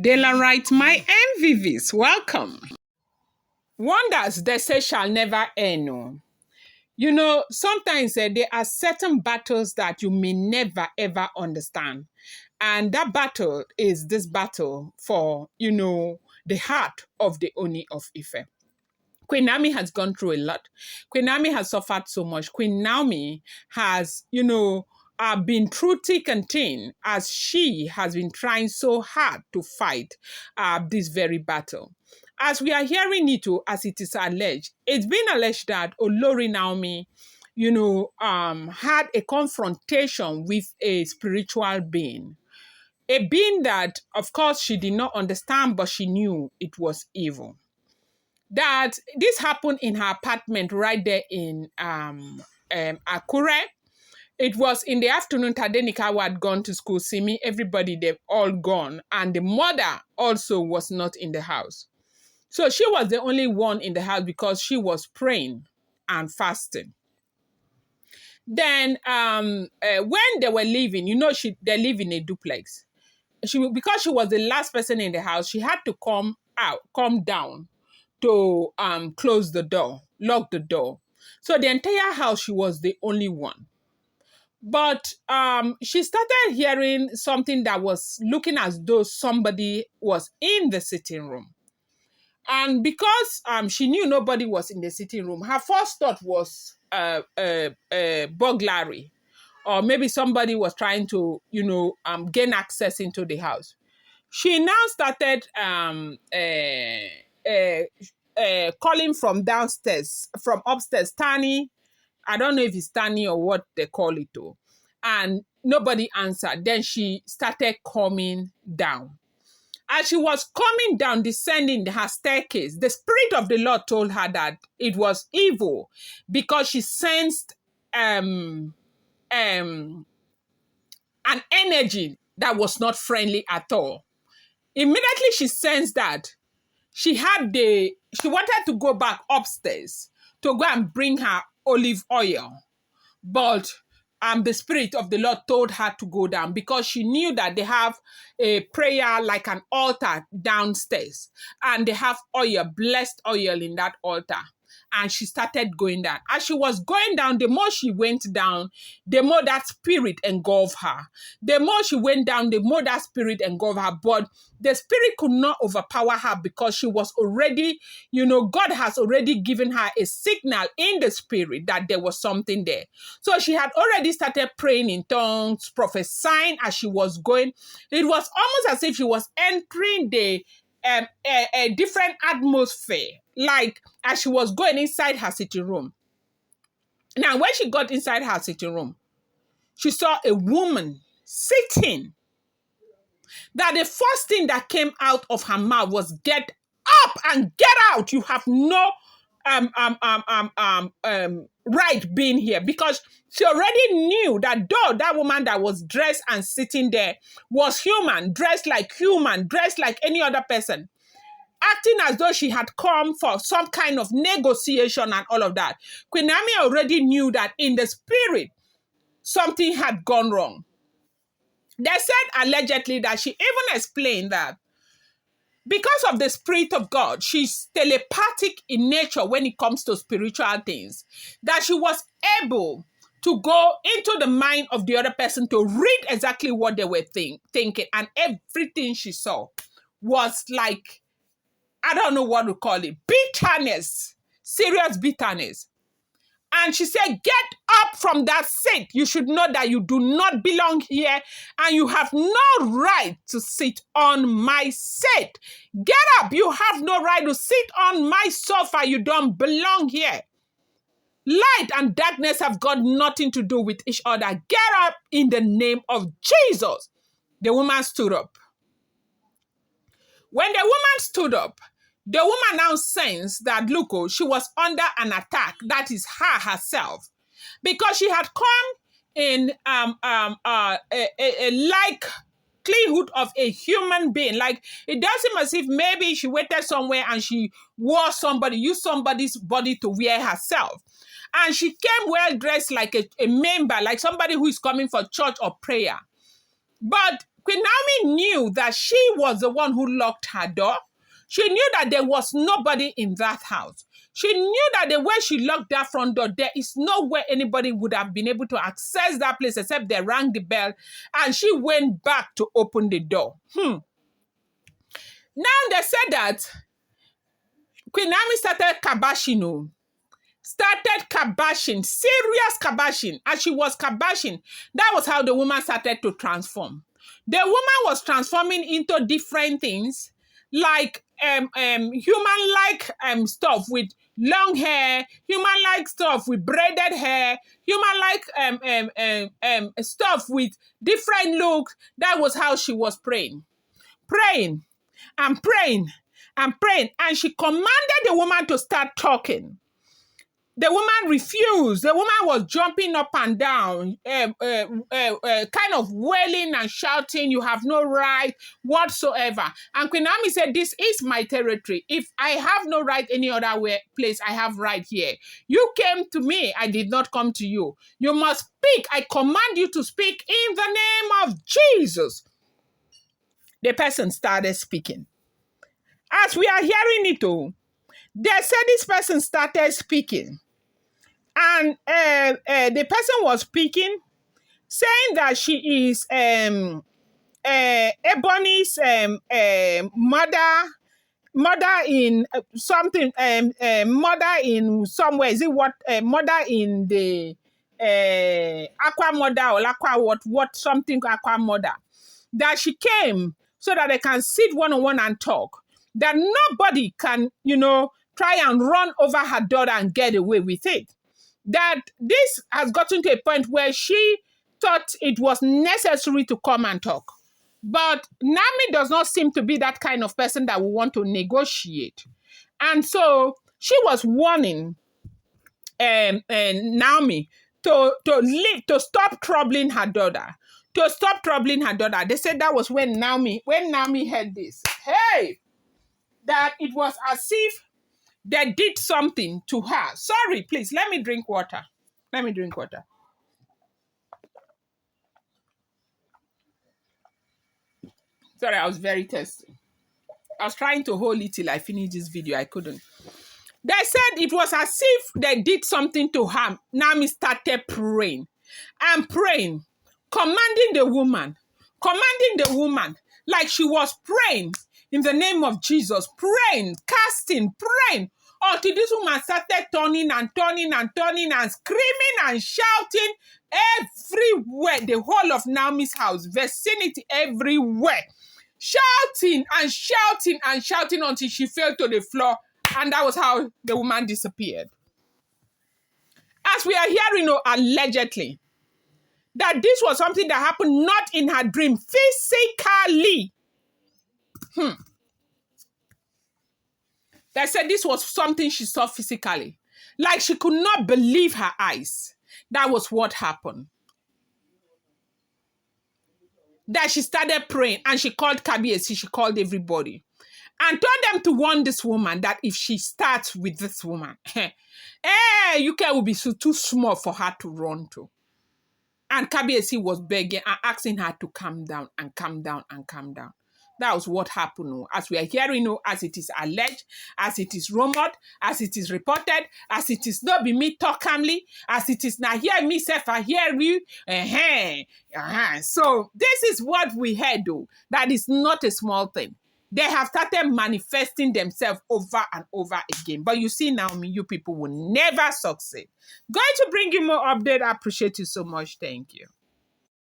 Daylight, my MVVs, welcome. Wonders they say shall never end. Oh. Sometimes there are certain battles that you may never ever understand. And that battle is this battle for, the heart of the Ooni of Ife. Queen Naomi has gone through a lot. Queen Naomi has suffered so much. Queen Naomi has, been through thick and thin as she has been trying so hard to fight this very battle. As we are hearing it, as it is alleged, it's been alleged that Olori Naomi, had a confrontation with a spiritual being. A being that, of course, she did not understand, but she knew it was evil. That this happened in her apartment right there in Akure. It was in the afternoon. Tadenikawa had gone to school. Simi, everybody, they've all gone. And the mother also was not in the house. So she was the only one in the house because she was praying and fasting. Then when they were leaving, they live in a duplex. Because she was the last person in the house, she had to come down to close the door, lock the door. So the entire house, she was the only one. But she started hearing something that was looking as though somebody was in the sitting room. And because she knew nobody was in the sitting room, her first thought was burglary. Or maybe somebody was trying to, gain access into the house. She now started calling from upstairs, Tani. I don't know if it's Tani or what they call it, though. And nobody answered. Then she started coming down. As she was coming down, descending her staircase, the Spirit of the Lord told her that it was evil because she sensed an energy that was not friendly at all. Immediately she sensed that she wanted to go back upstairs to go and bring her olive oil. But the Spirit of the Lord told her to go down because she knew that they have a prayer like an altar downstairs. And they have blessed oil in that altar. And she started going down. As she was going down, the more she went down, the more that spirit engulfed her. The more she went down, the more that spirit engulfed her. But the spirit could not overpower her because she was already, God has already given her a signal in the spirit that there was something there. So she had already started praying in tongues, prophesying as she was going. It was almost as if she was entering a different atmosphere, like as she was going inside her sitting room. Now, when she got inside her sitting room, she saw a woman sitting. That the first thing that came out of her mouth was, "Get up and get out. You have no right being here," because she already knew that though that woman that was dressed and sitting there was human, dressed like any other person, acting as though she had come for some kind of negotiation and all of that. Queen Naomi already knew that in the spirit, something had gone wrong. They said allegedly that she even explained that because of the Spirit of God, she's telepathic in nature when it comes to spiritual things, that she was able to go into the mind of the other person to read exactly what they were thinking. And everything she saw was like, I don't know what to call it, bitterness, serious bitterness. And she said, "Get up from that seat. You should know that you do not belong here and you have no right to sit on my seat. Get up. You have no right to sit on my sofa. You don't belong here. Light and darkness have got nothing to do with each other. Get up in the name of Jesus." The woman stood up. When the woman stood up, the woman now sensed that, look, she was under an attack. That is her herself. Because she had come in a likelihood of a human being. Like, it does seem as if maybe she waited somewhere and she used somebody's body to wear herself. And she came well dressed like a member, like somebody who is coming for church or prayer. But Queen Naomi knew that she was the one who locked her door. She knew that there was nobody in that house. She knew that the way she locked that front door, there is no way anybody would have been able to access that place except they rang the bell, and she went back to open the door. Now they said that Queen Naomi started kabashing, serious kabashing. As she was kabashing, that was how the woman started to transform. The woman was transforming into different things, like human-like stuff with long hair, human-like stuff with braided hair, human-like stuff with different looks. That was how she was praying and praying and praying. And she commanded the woman to start talking. The woman refused. The woman was jumping up and down, kind of wailing and shouting, "You have no right whatsoever." And Queen Naomi said, "This is my territory. If I have no right any other place, I have right here. You came to me. I did not come to you. You must speak. I command you to speak in the name of Jesus." The person started speaking. As we are hearing it, they said this person started speaking. And the person was speaking, saying that she is Ebony's mother in something, mother in somewhere. Is it what? Mother in the Aqua mother or Aqua what something Aqua mother. That she came so that they can sit one-on-one and talk. That nobody can, try and run over her daughter and get away with it. That this has gotten to a point where she thought it was necessary to come and talk. But Naomi does not seem to be that kind of person that will want to negotiate. And so she was warning Naomi to stop troubling her daughter. To stop troubling her daughter. They said that was when Naomi heard this. Hey! That it was as if they did something to her. Sorry, please, let me drink water. Sorry, I was very thirsty. I was trying to hold it till I finished this video. I couldn't. They said it was as if they did something to her. Naomi started praying and praying, commanding the woman like she was praying in the name of Jesus, praying, casting, praying, until this woman started turning and screaming and shouting everywhere, the whole of Naomi's house, vicinity, everywhere. Shouting until she fell to the floor, and that was how the woman disappeared. As we are hearing, allegedly, that this was something that happened not in her dream, physically. They said this was something she saw physically. Like she could not believe her eyes. That was what happened. That she started praying and she called Kabiesi, she called everybody. And told them to warn this woman that if she starts with this woman, UK will be too small for her to run to. And Kabiesi was begging and asking her to calm down. That was what happened. As we are hearing, as it is alleged, as it is rumored, as it is reported, as it is not be me talk calmly, as it is not hear me self, I hear you. So this is what we heard, though. That is not a small thing. They have started manifesting themselves over and over again. But you see, Naomi, you people will never succeed. Going to bring you more update. I appreciate you so much. Thank you.